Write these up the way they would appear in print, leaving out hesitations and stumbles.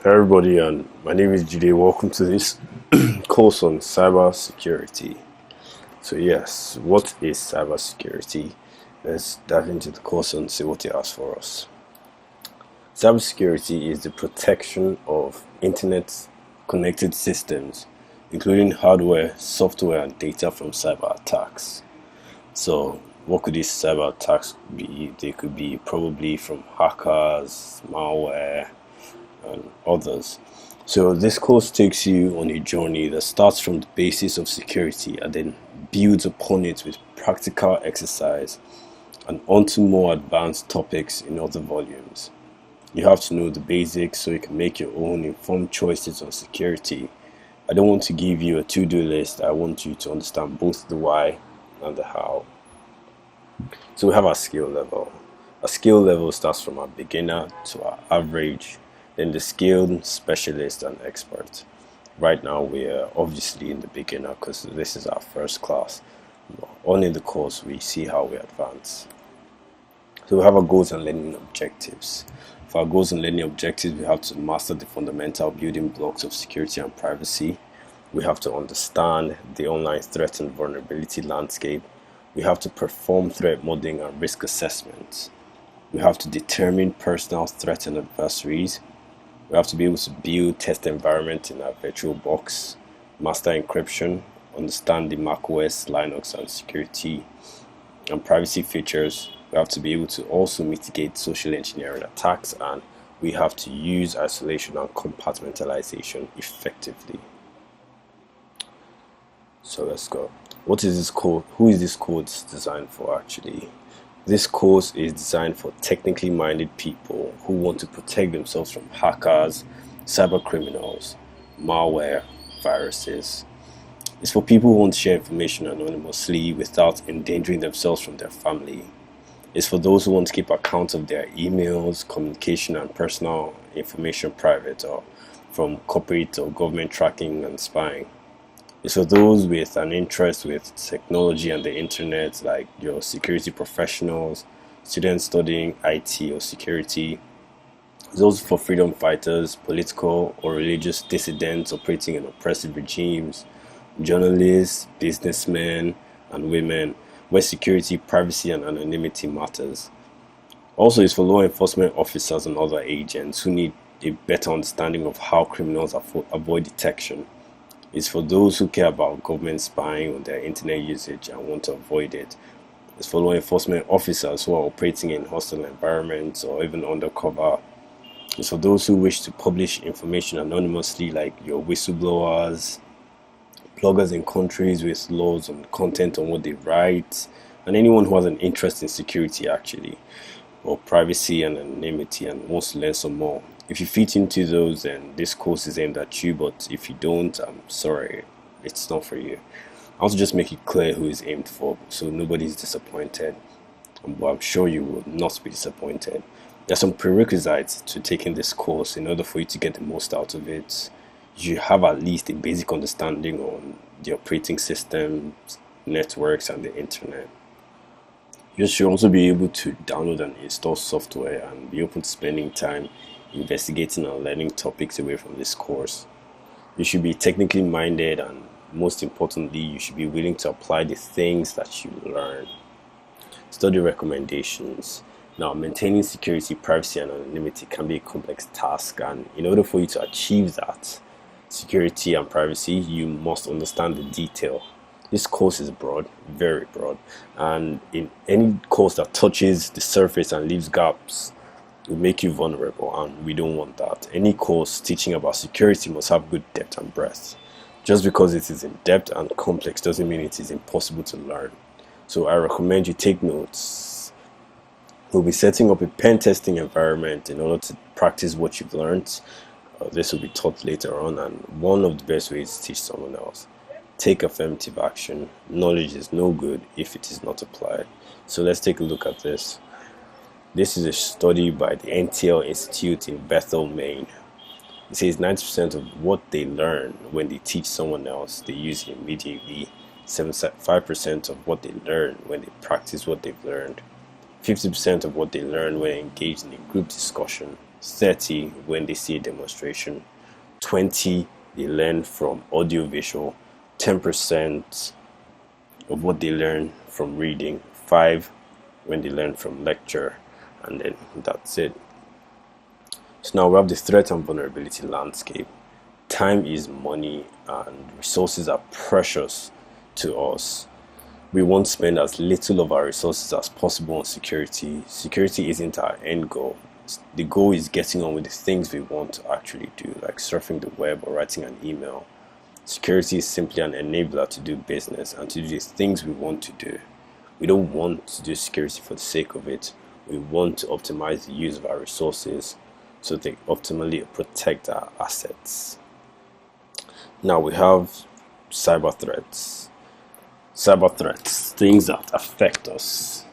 Hey everybody, and my name is Jide. Welcome to this course on cyber security. So yes, what is cyber security? Let's dive into the course and see what it has for us. Cybersecurity is the protection of internet connected systems, including hardware, software, and data from cyber attacks. So what could these cyber attacks be? They could be probably from hackers, malware, and others. So this course takes you on a journey that starts from the basis of security and then builds upon it with practical exercise and onto more advanced topics in other volumes. You have to know the basics so you can make your own informed choices on security. I don't want to give you a to-do list. I want you to understand both the why and the how. So we have our skill level. Our skill level starts from our beginner to our average, then the skilled, specialist, and expert. Right now we are obviously in the beginner because this is our first class. On in the course we see how we advance. So we have our goals and learning objectives. For our goals and learning objectives, we have to master the fundamental building blocks of security and privacy. We have to understand the online threat and vulnerability landscape. We have to perform threat modeling and risk assessments. We have to determine personal threats and adversaries. We have to be able to build test environment in our virtual box, master encryption, understand the macOS, Linux, and security and privacy features. We have to be able to also mitigate social engineering attacks, and we have to use isolation and compartmentalization effectively. So let's go. What is this code? Who is this course designed for actually? This course is designed for technically minded people who want to protect themselves from hackers, cyber criminals, malware, viruses. It's for people who want to share information anonymously without endangering themselves from their family. It's for those who want to keep account of their emails, communication, and personal information private or from corporate or government tracking and spying. It's for those with an interest with technology and the internet, like your security professionals, students studying IT or security. It's also for freedom fighters, political or religious dissidents operating in oppressive regimes, journalists, businessmen, and women, where security, privacy, and anonymity matters. Also, it's for law enforcement officers and other agents who need a better understanding of how criminals avoid detection. It's for those who care about government spying on their internet usage and want to avoid it. It's for law enforcement officers who are operating in hostile environments or even undercover. It's for those who wish to publish information anonymously, like your whistleblowers, bloggers in countries with laws on content on what they write, and anyone who has an interest in security actually, or privacy and anonymity and wants to learn some more. If you fit into those, then this course is aimed at you, but if you don't, I'm sorry, it's not for you. I want to just make it clear who is aimed for, so nobody's disappointed. But I'm sure you will not be disappointed. There are some prerequisites to taking this course in order for you to get the most out of it. You have at least a basic understanding on the operating systems, networks, and the internet. You should also be able to download and install software and be open to spending time investigating and learning topics away from this course. You should be technically minded, and most importantly, you should be willing to apply the things that you learn. Study recommendations. Now, maintaining security, privacy, and anonymity can be a complex task, and in order for you to achieve that, security and privacy, you must understand the detail. This course is broad, very broad, and in any course that touches the surface and leaves gaps, will make you vulnerable, and we don't want that. Any course teaching about security must have good depth and breadth. Just because it is in depth and complex doesn't mean it is impossible to learn. So I recommend you take notes. We'll be setting up a pen testing environment in order to practice what you've learned. This will be taught later on, and one of the best ways to teach someone else. Take affirmative action. Knowledge is no good if it is not applied. So let's take a look at this. This is a study by the NTL Institute in Bethel, Maine. It says 90% of what they learn when they teach someone else, they use immediately. 75% of what they learn when they practice what they've learned. 50% of what they learn when engaged in a group discussion. 30 when they see a demonstration, 20 they learn from audio visual, 10% of what they learn from reading, 5 when they learn from lecture, and then that's it. So now we have the threat and vulnerability landscape. Time is money and resources are precious to us. We want to spend as little of our resources as possible on security. Security isn't our end goal. The goal is getting on with the things we want to actually do, like surfing the web or writing an email. Security is simply an enabler to do business and to do the things we want to do. We don't want to do security for the sake of it. We want to optimize the use of our resources so they optimally protect our assets. Now we have cyber threats. Cyber threats, things that affect us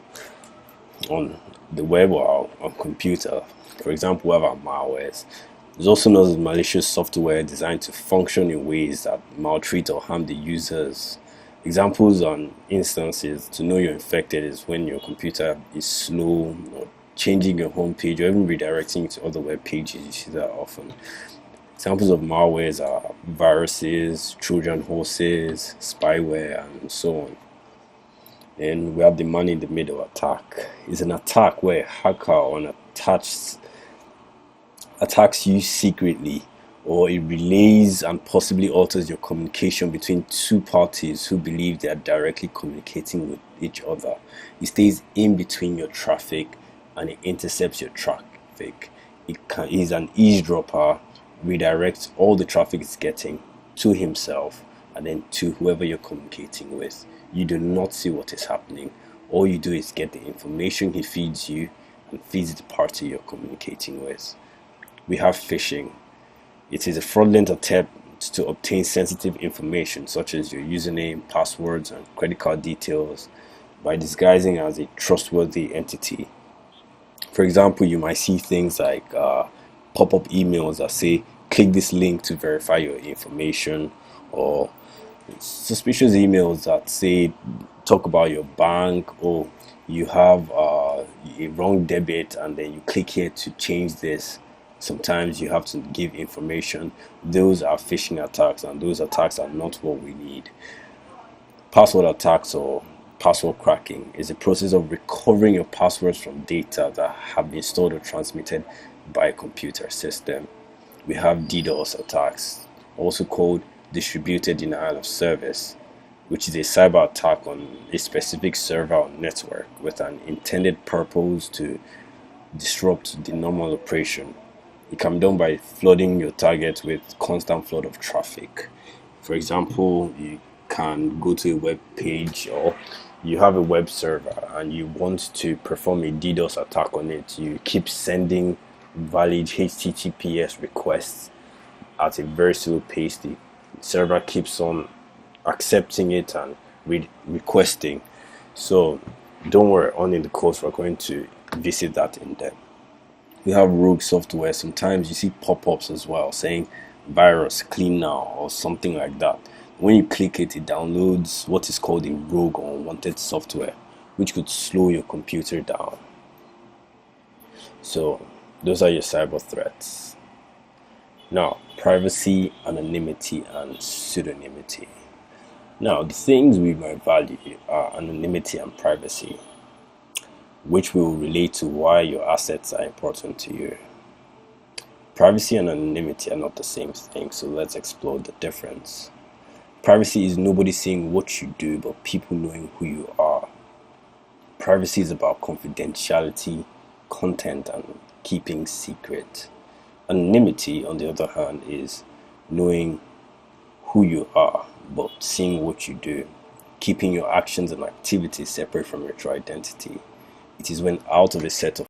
on the web or on computer. For example, we have our malwares. It's also known as malicious software designed to function in ways that maltreat or harm the users. Examples on instances to know you're infected is when your computer is slow, or changing your home page, or even redirecting you to other web pages. You see that often. Examples of malwares are viruses, Trojan horses, spyware, and so on. And we have the man in the middle attack. It's an attack where a hacker or an attacks you secretly, or it relays and possibly alters your communication between two parties who believe they are directly communicating with each other. It stays in between your traffic and it intercepts your traffic. It is an eavesdropper, redirects all the traffic it's getting to himself and then to whoever you're communicating with. You do not see what is happening. All you do is get the information he feeds you and feeds the party you're communicating with. We have phishing. It is a fraudulent attempt to obtain sensitive information such as your username, passwords, and credit card details by disguising as a trustworthy entity. For example, you might see things like pop-up emails that say, click this link to verify your information, or suspicious emails that say, talk about your bank, or you have a wrong debit and then you click here to change this. Sometimes you have to give information. Those are phishing attacks, and those attacks are not what we need. Password attacks or password cracking is a process of recovering your passwords from data that have been stored or transmitted by a computer system. We have DDoS attacks, also called distributed denial of service, which is a cyber attack on a specific server or network with an intended purpose to disrupt the normal operation. It can be done by flooding your target with constant flood of traffic. For example, you can go to a web page, or you have a web server and you want to perform a DDoS attack on it. You keep sending valid HTTPS requests at a very slow pace. The server keeps on accepting it and requesting. So don't worry, on in the course we're going to visit that in depth. We have rogue software. Sometimes you see pop-ups as well saying virus clean now or something like that. When you click it, it downloads what is called a rogue or unwanted software, which could slow your computer down. So those are your cyber threats. Now, privacy, anonymity, and pseudonymity. Now, the things we might value are anonymity and privacy, which will relate to why your assets are important to you. Privacy and anonymity are not the same thing, so let's explore the difference. Privacy is nobody seeing what you do, but people knowing who you are. Privacy is about confidentiality, content, and keeping secret. Anonymity, on the other hand, is knowing who you are, but seeing what you do, keeping your actions and activities separate from your true identity. It is when out of a set of